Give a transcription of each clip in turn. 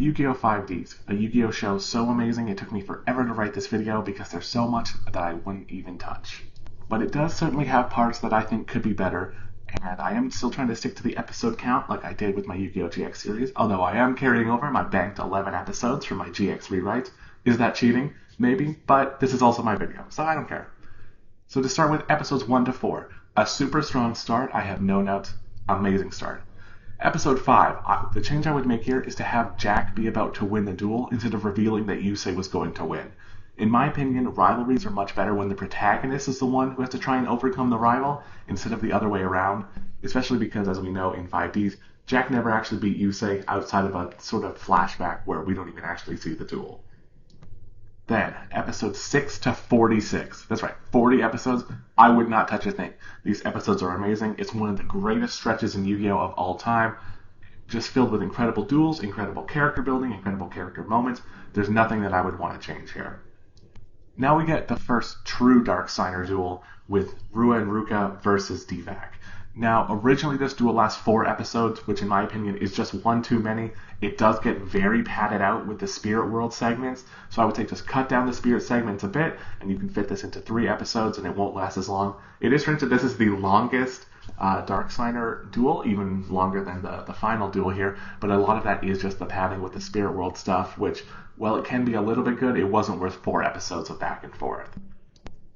Yu-Gi-Oh! 5Ds, a Yu-Gi-Oh! Show so amazing it took me forever to write this video because there's so much that I wouldn't even touch. But it does certainly have parts that I think could be better, and I am still trying to stick to the episode count like I did with my Yu-Gi-Oh! GX series, although I am carrying over my banked 11 episodes from my GX rewrites. Is that cheating? Maybe, but this is also my video, so I don't care. So to start with episodes 1 to 4, a super strong start, I have no notes, amazing start. Episode 5, the change I would make here is to have Jack be about to win the duel instead of revealing that Yusei was going to win. In my opinion, rivalries are much better when the protagonist is the one who has to try and overcome the rival instead of the other way around, especially because, as we know in 5Ds, Jack never actually beat Yusei outside of a sort of flashback where we don't even actually see the duel. Then, episodes 6 to 46. That's right, 40 episodes. I would not touch a thing. These episodes are amazing. It's one of the greatest stretches in Yu-Gi-Oh! Of all time. Just filled with incredible duels, incredible character building, incredible character moments. There's nothing that I would want to change here. Now we get the first true Dark Signer duel with Rua and Ruka versus Throwback. Now, originally this duel lasts 4 episodes, which in my opinion is just one too many. It does get very padded out with the Spirit World segments, so I would say just cut down the Spirit segments a bit, and you can fit this into 3 episodes, and it won't last as long. It is strange that this is the longest Dark Signer duel, even longer than the final duel here, but a lot of that is just the padding with the Spirit World stuff, which, while it can be a little bit good, it wasn't worth 4 episodes of back and forth.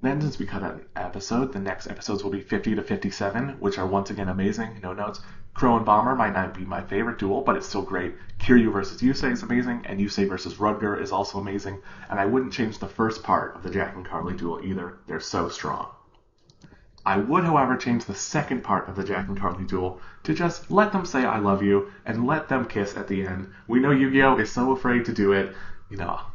Then, since we cut an episode, the next episodes will be 50 to 57, which are once again amazing, no notes. Crow and Bomber might not be my favorite duel, but it's still great. Kiryu versus Yusei is amazing, and Yusei versus Rudger is also amazing, and I wouldn't change the first part of the Jack and Carly duel either. They're so strong. I would, however, change the second part of the Jack and Carly duel to just let them say I love you, and let them kiss at the end. We know Yu-Gi-Oh! Is so afraid to do it,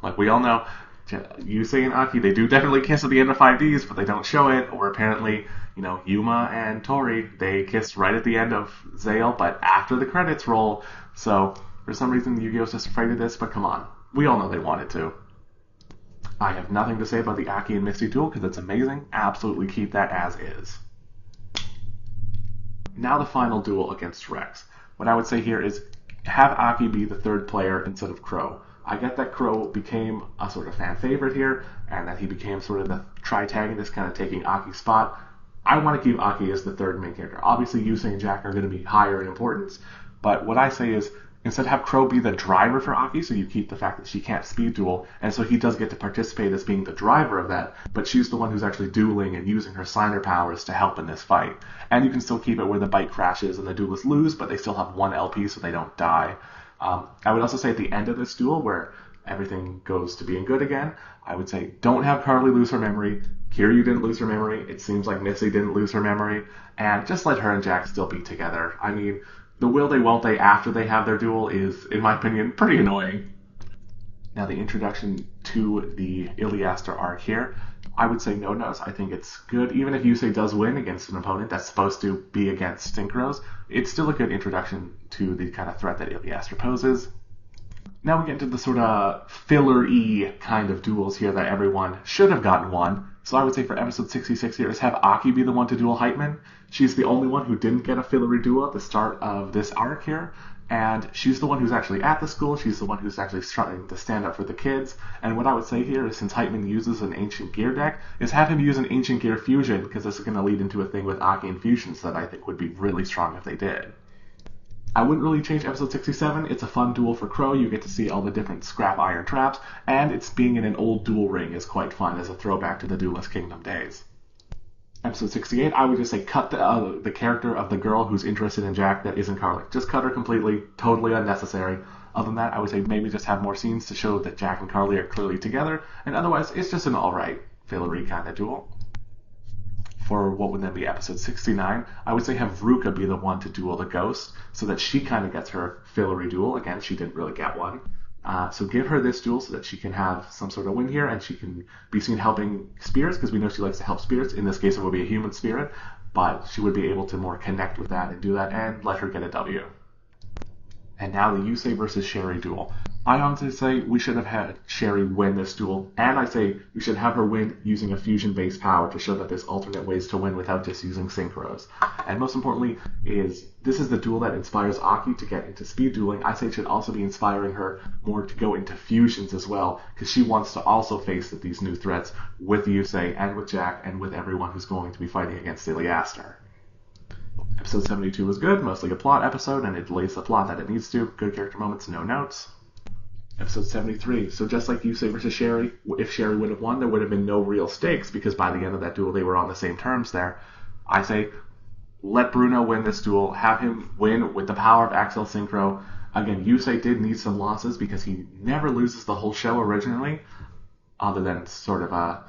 like we all know. Yusei and Aki, they do definitely kiss at the end of 5Ds, but they don't show it. Or apparently, Yuma and Tori, they kissed right at the end of Zale, but after the credits roll. So, for some reason, Yu-Gi-Oh's just afraid of this, but come on. We all know they wanted to. I have nothing to say about the Aki and Misty duel, because it's amazing. Absolutely keep that as is. Now the final duel against Rex. What I would say here is, have Aki be the third player instead of Crow. I get that Crow became a sort of fan favorite here, and that he became sort of the tri-tagonist, kind of taking Aki's spot. I want to keep Aki as the third main character. Obviously, Yusei and Jack are going to be higher in importance, but what I say is, instead have Crow be the driver for Aki, so you keep the fact that she can't speed duel, and so he does get to participate as being the driver of that, but she's the one who's actually dueling and using her signer powers to help in this fight. And you can still keep it where the bite crashes and the duelists lose, but they still have 1 LP so they don't die. I would also say at the end of this duel, where everything goes to being good again, I would say don't have Carly lose her memory. Kiryu didn't lose her memory. It seems like Missy didn't lose her memory. And just let her and Jack still be together. I mean, the will they won't they after they have their duel is, in my opinion, pretty annoying. Now the introduction to the Iliaster arc here, I would say no notes. I think it's good. Even if Yusei does win against an opponent that's supposed to be against Synchros, it's still a good introduction to the kind of threat that Iliaster poses. Now we get into the sort of filler-y kind of duels here that everyone should have gotten one. So I would say for episode 66 here is have Aki be the one to duel Heitman. She's the only one who didn't get a filler-y duel at the start of this arc here. And she's the one who's actually at the school. She's the one who's actually trying to stand up for the kids. And what I would say here is, since Heitman uses an Ancient Gear deck, is have him use an Ancient Gear Fusion, because this is going to lead into a thing with Aki and Fusions that I think would be really strong if they did. I wouldn't really change episode 67. It's a fun duel for Crow. You get to see all the different scrap iron traps, and it's being in an old duel ring is quite fun as a throwback to the Duelist Kingdom days. Episode 68, I would just say cut the character of the girl who's interested in Jack that isn't Carly. Just cut her completely, totally unnecessary. Other than that, I would say maybe just have more scenes to show that Jack and Carly are clearly together, and otherwise it's just an alright fillery kind of duel. For what would then be episode 69, I would say have Ruka be the one to duel the Ghost, so that she kind of gets her fillery duel. Again, she didn't really get one. So give her this duel so that she can have some sort of win here, and she can be seen helping spirits, because we know she likes to help spirits. In this case, it will be a human spirit, but she would be able to more connect with that and do that, and let her get a W. And now the Yusei versus Sherry duel. I honestly say we should have had Sherry win this duel, and I say we should have her win using a fusion-based power to show that there's alternate ways to win without just using synchros. And most importantly, this is the duel that inspires Aki to get into speed dueling. I say it should also be inspiring her more to go into fusions as well, because she wants to also face these new threats with Yusei and with Jack and with everyone who's going to be fighting against Iliaster. Episode 72 was good, mostly a plot episode, and it lays the plot that it needs to. Good character moments, no notes. Episode 73. So just like Yusei versus Sherry, if Sherry would have won, there would have been no real stakes because by the end of that duel, they were on the same terms there. I say, let Bruno win this duel. Have him win with the power of Axel Synchro. Again, Yusei did need some losses because he never loses the whole show originally, other than sort of,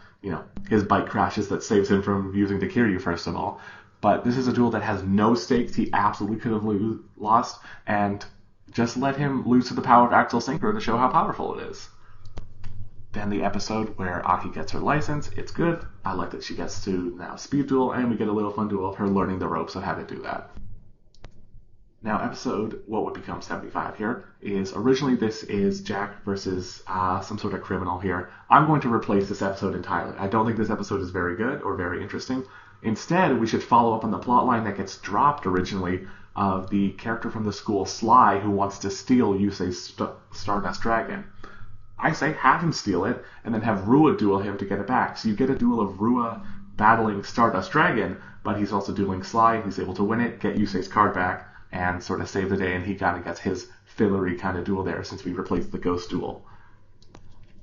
his bike crashes that saves him from using the Kiryu first of all. But this is a duel that has no stakes. He absolutely could have lost, and just let him lose to the power of Axel Synchro to show how powerful it is. Then the episode where Aki gets her license, it's good. I like that she gets to now speed duel, and we get a little fun duel of her learning the ropes of how to do that. Now episode, what would become 75 here, is originally this is Jack versus some sort of criminal here. I'm going to replace this episode entirely. I don't think this episode is very good or very interesting. Instead, we should follow up on the plotline that gets dropped originally of the character from the school, Sly, who wants to steal Yusei's Stardust Dragon. I say have him steal it, and then have Rua duel him to get it back. So you get a duel of Rua battling Stardust Dragon, but he's also dueling Sly. He's able to win it, get Yusei's card back, and sort of save the day, and he kind of gets his fillery kind of duel there since we replaced the Ghost duel.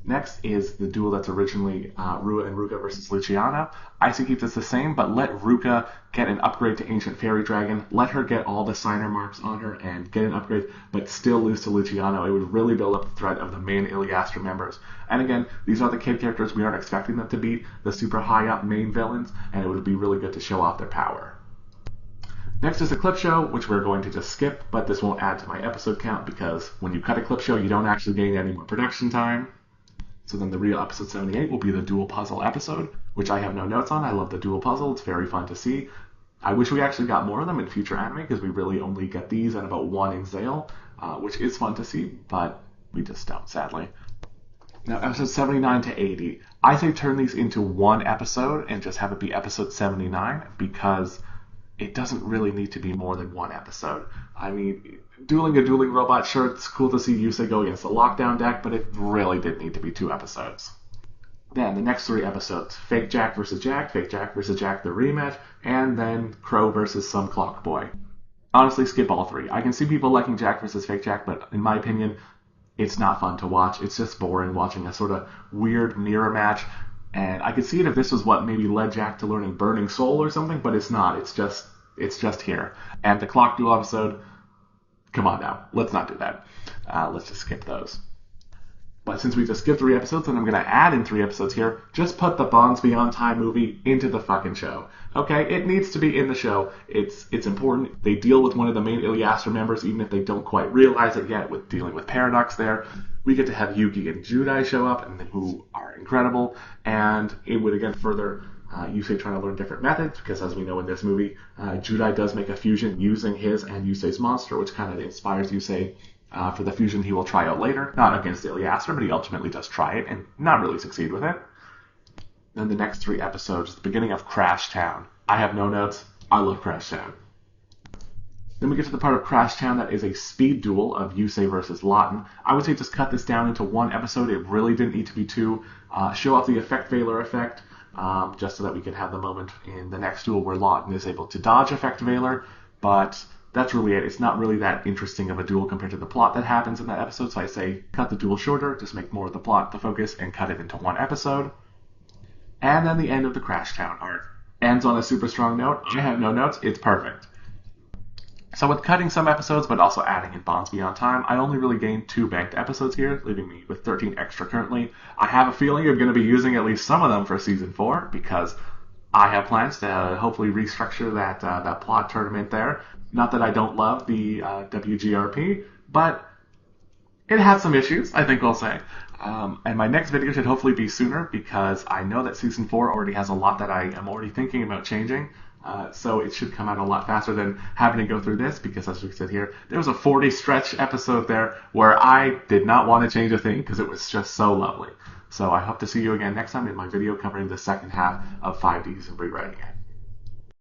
Next is the duel that's originally Rua and Ruka versus Luciano. I say keep this the same, but let Ruka get an upgrade to Ancient Fairy Dragon. Let her get all the signer marks on her and get an upgrade, but still lose to Luciano. It would really build up the threat of the main Iliaster members. And again, these are the kid characters. We aren't expecting them to beat the super high up main villains, and it would be really good to show off their power. Next is a clip show, which we're going to just skip, but this won't add to my episode count because when you cut a clip show, you don't actually gain any more production time. So then the real episode 78 will be the duel puzzle episode, which I have no notes on. I love the duel puzzle. It's very fun to see. I wish we actually got more of them in future anime because we really only get these and about one in Zale, which is fun to see, but we just don't, sadly. Now, episode 79 to 80. I say turn these into one episode and just have it be episode 79 because it doesn't really need to be more than one episode. I mean, dueling a dueling robot, sure, it's cool to see Yusei go against the lockdown deck, but it really did need to be 2 episodes. Then the next 3 episodes, Fake Jack versus Jack the rematch, and then Crow versus some clock boy. Honestly, skip all 3. I can see people liking Jack versus Fake Jack, but in my opinion, it's not fun to watch. It's just boring watching a sort of weird mirror match. And I could see it if this was what maybe led Jack to learning Burning Soul or something, but it's not. It's just here. And the clock duel episode, come on now. Let's not do that. Let's just skip those. But since we just skipped 3 episodes, and I'm going to add in 3 episodes here, just put the Bonds Beyond Time movie into the fucking show. Okay? It needs to be in the show. It's important. They deal with one of the main Iliaster members, even if they don't quite realize it yet, with dealing with Paradox there. We get to have Yugi and Judai show up, and who are incredible, and it would again further Yusei trying to learn different methods, because as we know in this movie, Judai does make a fusion using his and Yusei's monster, which kind of inspires Yusei for the fusion he will try out later, not against Iliaster, but he ultimately does try it, and not really succeed with it. Then the next 3 episodes, the beginning of Crashtown. I have no notes. I love Crashtown. Then we get to the part of Crashtown that is a speed duel of Yusei versus Lawton. I would say just cut this down into 1 episode. It really didn't need to be 2. Show off the Effect Veiler effect, just so that we can have the moment in the next duel where Lawton is able to dodge Effect Veiler, but that's really it. It's not really that interesting of a duel compared to the plot that happens in that episode, so I say cut the duel shorter, just make more of the plot the focus, and cut it into 1 episode. And then the end of the Crashtown arc. Ends on a super strong note. I have no notes. It's perfect. So with cutting some episodes, but also adding in Bonds Beyond Time, I only really gained 2 banked episodes here, leaving me with 13 extra currently. I have a feeling you're going to be using at least some of them for Season 4, because I have plans to hopefully restructure that plot tournament there. Not that I don't love the WGRP, but it has some issues, I think we'll say. And my next video should hopefully be sooner, because I know that Season 4 already has a lot that I am already thinking about changing. So it should come out a lot faster than having to go through this, because as we said here, there was a 40 stretch episode there where I did not want to change a thing because it was just so lovely. So I hope to see you again next time in my video covering the second half of 5Ds and rewriting it.